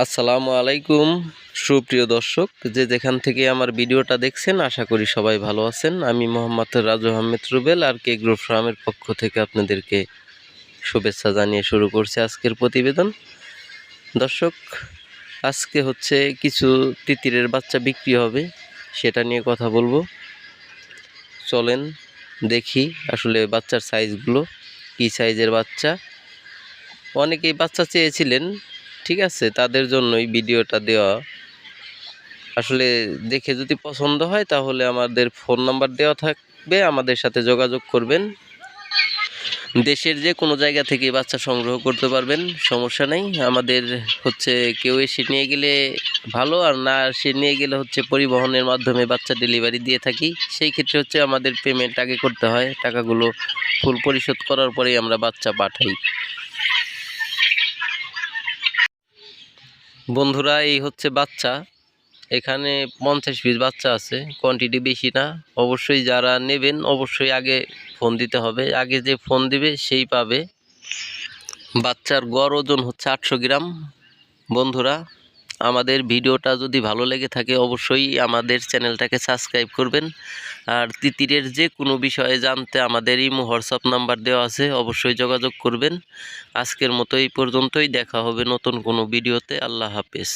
আসসালামু আলাইকুম সুপ্রিয় দর্শক, যে যেখান থেকে আমার ভিডিওটা দেখছেন আশা করি সবাই ভালো আছেন। আমি মোহাম্মদ রাজু আহমেদ রুবেল আর কে গ্রুপ ফার্মের পক্ষ থেকে আপনাদেরকে শুভেচ্ছা জানিয়ে শুরু করছি আজকের প্রতিবেদন। দর্শক, আজকে হচ্ছে কিছু তিতিরের বাচ্চা বিক্রি হবে, সেটা নিয়ে কথা বলবো। চলেন দেখি আসলে বাচ্চার সাইজগুলো, কী সাইজের বাচ্চা। অনেকেই বাচ্চা চেয়েছিলেন, ঠিক আছে, তাদের জন্যই ভিডিওটা দেওয়া। আসলে দেখে যদি পছন্দ হয় তাহলে আমাদের ফোন নাম্বার দেওয়া থাকবে, আমাদের সাথে যোগাযোগ করবেন। দেশের যে কোনো জায়গা থেকে বাচ্চা সংগ্রহ করতে পারবেন, সমস্যা নেই। আমাদের হচ্ছে কেউ এসে নিয়ে গেলে ভালো, আর না এসে নিয়ে গেলে হচ্ছে পরিবহনের মাধ্যমে বাচ্চা ডেলিভারি দিয়ে থাকি। সেই ক্ষেত্রে হচ্ছে আমাদের পেমেন্ট আগে করতে হয়, টাকাগুলো ফুল পরিশোধ করার পরেই আমরা বাচ্চা পাঠাই। বন্ধুরা, এই হচ্ছে বাচ্চা। এখানে 50 পিস বাচ্চা আছে, কোয়ান্টিটি বেশি না। অবশ্যই যারা নেবেন অবশ্যই আগে ফোন দিতে হবে, আগে যে ফোন দিবে সেই পাবে। বাচ্চার গড় ওজন হচ্ছে 800 গ্রাম। বন্ধুরা, আমাদের ভিডিওটা যদি ভালো লেগে থাকে অবশ্যই আমাদের চ্যানেলটাকে সাবস্ক্রাইব করবেন। আর তিতিরের যে কোনো বিষয়ে জানতে আমাদের ইমো হোয়াটসঅ্যাপ নাম্বার দেওয়া আছে, অবশ্যই যোগাযোগ করবেন। আজকের মতো এই পর্যন্তই, দেখা হবে নতুন কোনো ভিডিওতে। আল্লাহ হাফেজ।